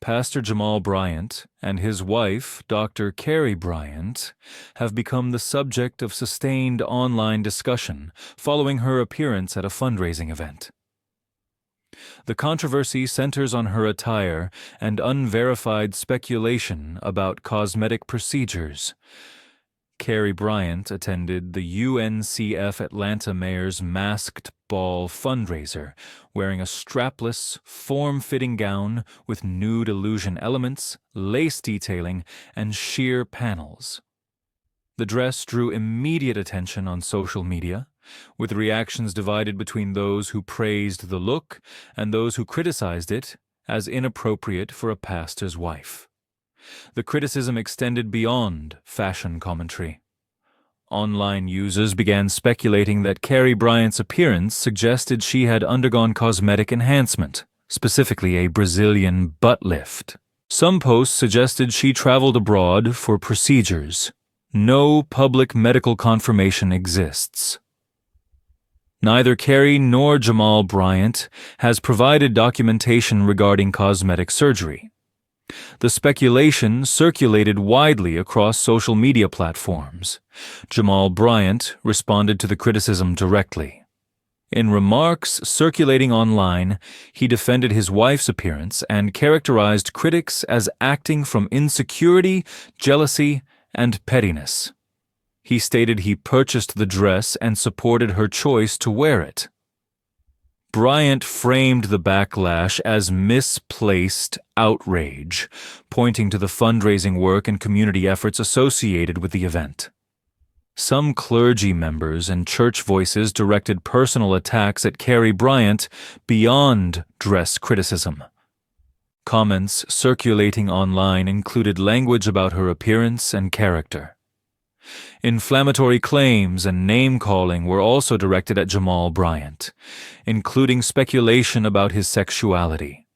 Pastor Jamal Bryant and his wife, Dr. Keri Bryant, have become the subject of sustained online discussion following her appearance at a fundraising event. The controversy centers on her attire and unverified speculation about cosmetic procedures. Keri Bryant attended the UNCF Atlanta Mayor's Masked Ball fundraiser, wearing a strapless, form-fitting gown with nude illusion elements, lace detailing, and sheer panels. The dress drew immediate attention on social media, with reactions divided between those who praised the look and those who criticized it as inappropriate for a pastor's wife. The criticism extended beyond fashion commentary. Online users began speculating that Keri Bryant's appearance suggested she had undergone cosmetic enhancement, specifically a Brazilian butt lift. Some posts suggested she traveled abroad for procedures. No public medical confirmation exists. Neither Keri nor Jamal Bryant has provided documentation regarding cosmetic surgery. The speculation circulated widely across social media platforms. Jamal Bryant responded to the criticism directly. In remarks circulating online, he defended his wife's appearance and characterized critics as acting from insecurity, jealousy, and pettiness. He stated he purchased the dress and supported her choice to wear it. Bryant framed the backlash as misplaced outrage, pointing to the fundraising work and community efforts associated with the event. Some clergy members and church voices directed personal attacks at Keri Bryant beyond dress criticism. Comments circulating online included language about her appearance and character. Inflammatory claims and name-calling were also directed at Jamal Bryant, including speculation about his sexuality.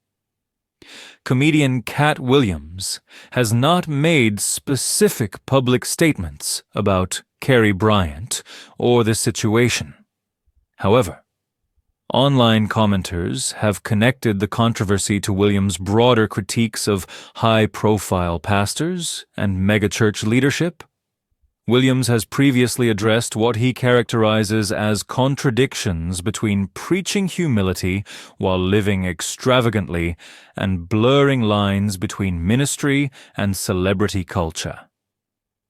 Comedian Katt Williams has not made specific public statements about Keri Bryant or the situation. However, online commenters have connected the controversy to Williams' broader critiques of high-profile pastors and megachurch leadership. Williams has previously addressed what he characterizes as contradictions between preaching humility while living extravagantly and blurring lines between ministry and celebrity culture.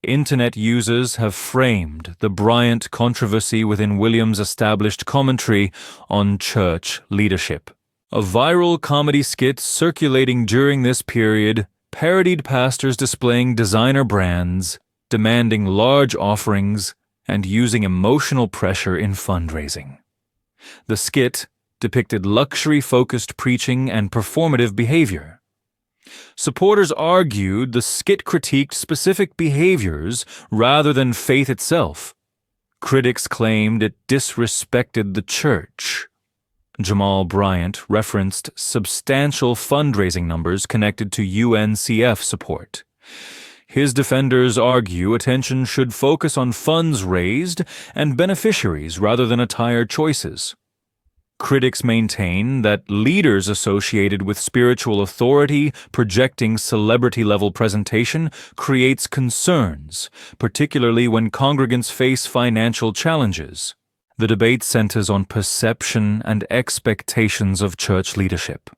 Internet users have framed the Bryant controversy within Williams' established commentary on church leadership. A viral comedy skit circulating during this period parodied pastors displaying designer brands, demanding large offerings, and using emotional pressure in fundraising. The skit depicted luxury-focused preaching and performative behavior. Supporters argued the skit critiqued specific behaviors rather than faith itself. Critics claimed it disrespected the church. Jamal Bryant referenced substantial fundraising numbers connected to UNCF support. His defenders argue attention should focus on funds raised and beneficiaries rather than attire choices. Critics maintain that leaders associated with spiritual authority projecting celebrity-level presentation creates concerns, particularly when congregants face financial challenges. The debate centers on perception and expectations of church leadership.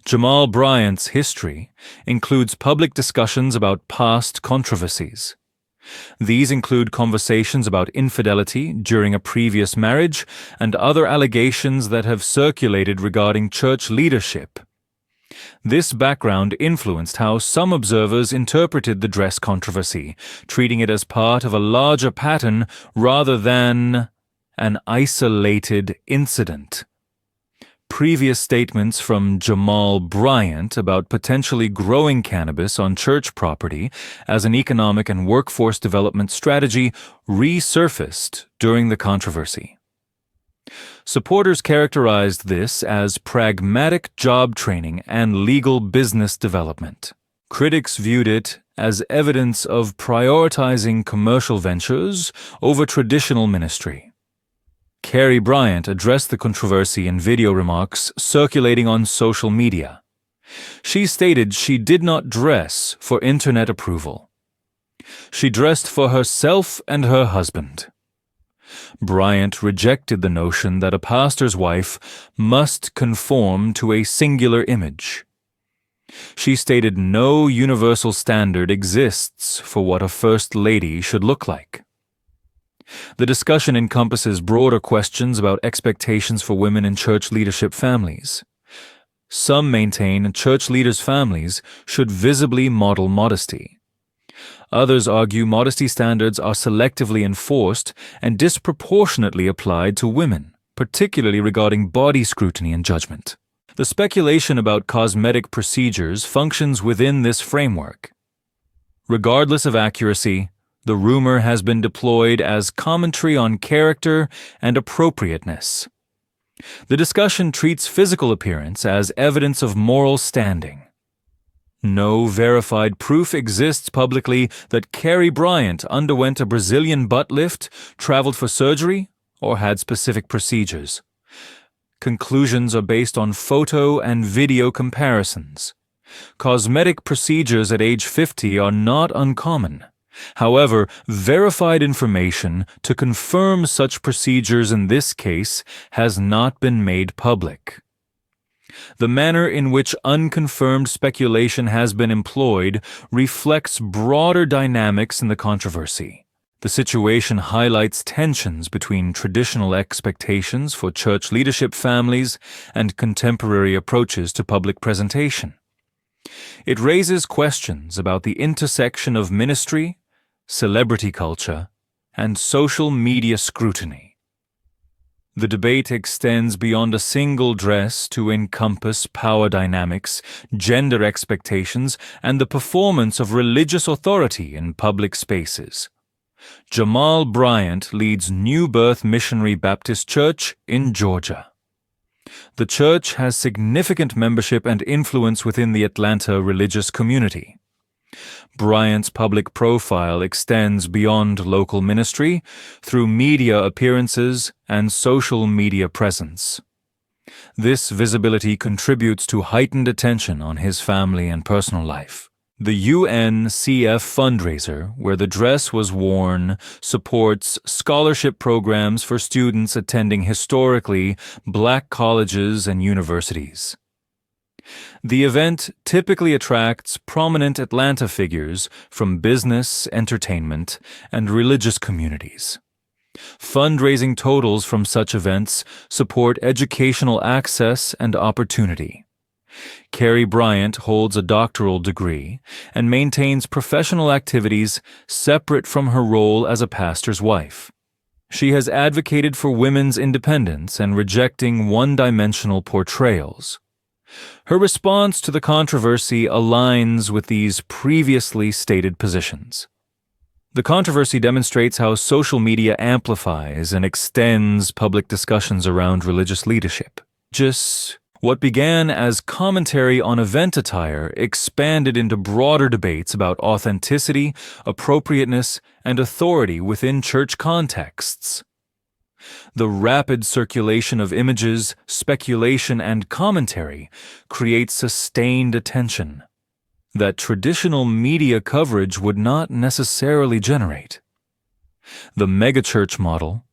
Jamal Bryant's history includes public discussions about past controversies. These include conversations about infidelity during a previous marriage and other allegations that have circulated regarding church leadership. This background influenced how some observers interpreted the dress controversy, treating it as part of a larger pattern rather than an isolated incident. Previous statements from Jamal Bryant about potentially growing cannabis on church property as an economic and workforce development strategy resurfaced during the controversy. Supporters characterized this as pragmatic job training and legal business development. Critics viewed it as evidence of prioritizing commercial ventures over traditional ministry. Keri Bryant addressed the controversy in video remarks circulating on social media. She stated she did not dress for internet approval. She dressed for herself and her husband. Bryant rejected the notion that a pastor's wife must conform to a singular image. She stated no universal standard exists for what a first lady should look like. The discussion encompasses broader questions about expectations for women in church leadership families. Some maintain church leaders' families should visibly model modesty. Others argue modesty standards are selectively enforced and disproportionately applied to women, particularly regarding body scrutiny and judgment. The speculation about cosmetic procedures functions within this framework. Regardless of accuracy, the rumor has been deployed as commentary on character and appropriateness. The discussion treats physical appearance as evidence of moral standing. No verified proof exists publicly that Keri Bryant underwent a Brazilian butt lift, traveled for surgery, or had specific procedures. Conclusions are based on photo and video comparisons. Cosmetic procedures at age 50 are not uncommon. However, verified information to confirm such procedures in this case has not been made public. The manner in which unconfirmed speculation has been employed reflects broader dynamics in the controversy. The situation highlights tensions between traditional expectations for church leadership families and contemporary approaches to public presentation. It raises questions about the intersection of ministry, celebrity culture, and social media scrutiny. The debate extends beyond a single dress to encompass power dynamics, gender expectations, and the performance of religious authority in public spaces. Jamal Bryant leads New Birth Missionary Baptist Church in Georgia. The church has significant membership and influence within the Atlanta religious community. Bryant's public profile extends beyond local ministry through media appearances and social media presence. This visibility contributes to heightened attention on his family and personal life. The UNCF fundraiser, where the dress was worn, supports scholarship programs for students attending historically Black colleges and universities. The event typically attracts prominent Atlanta figures from business, entertainment, and religious communities. Fundraising totals from such events support educational access and opportunity. Keri Bryant holds a doctoral degree and maintains professional activities separate from her role as a pastor's wife. She has advocated for women's independence and rejecting one-dimensional portrayals. Her response to the controversy aligns with these previously stated positions. The controversy demonstrates how social media amplifies and extends public discussions around religious leadership. What began as commentary on event attire expanded into broader debates about authenticity, appropriateness, and authority within church contexts. The rapid circulation of images, speculation, and commentary creates sustained attention that traditional media coverage would not necessarily generate. The megachurch model,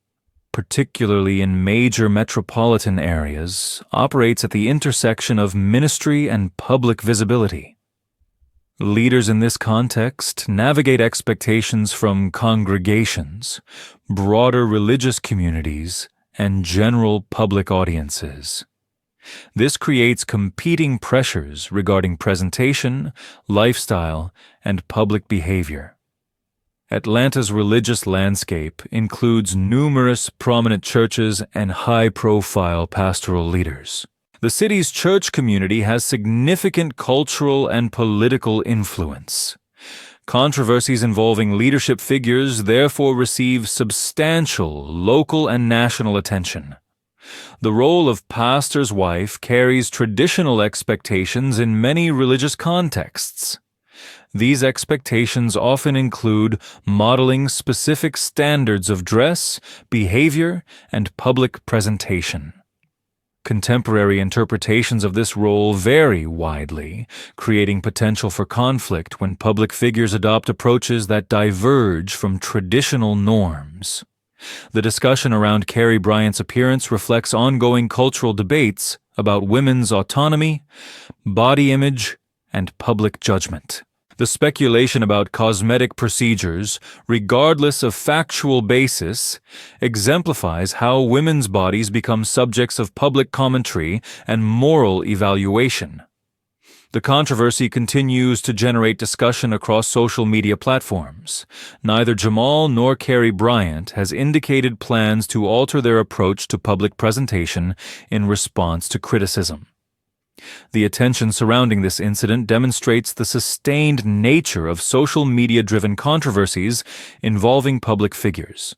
particularly in major metropolitan areas, operates at the intersection of ministry and public visibility. Leaders in this context navigate expectations from congregations, broader religious communities, and general public audiences. This creates competing pressures regarding presentation, lifestyle, and public behavior. Atlanta's religious landscape includes numerous prominent churches and high-profile pastoral leaders. The city's church community has significant cultural and political influence. Controversies involving leadership figures therefore receive substantial local and national attention. The role of pastor's wife carries traditional expectations in many religious contexts. These expectations often include modeling specific standards of dress, behavior, and public presentation. Contemporary interpretations of this role vary widely, creating potential for conflict when public figures adopt approaches that diverge from traditional norms. The discussion around Keri Bryant's appearance reflects ongoing cultural debates about women's autonomy, body image, and public judgment. The speculation about cosmetic procedures, regardless of factual basis, exemplifies how women's bodies become subjects of public commentary and moral evaluation. The controversy continues to generate discussion across social media platforms. Neither Jamal nor Keri Bryant has indicated plans to alter their approach to public presentation in response to criticism. The attention surrounding this incident demonstrates the sustained nature of social media-driven controversies involving public figures.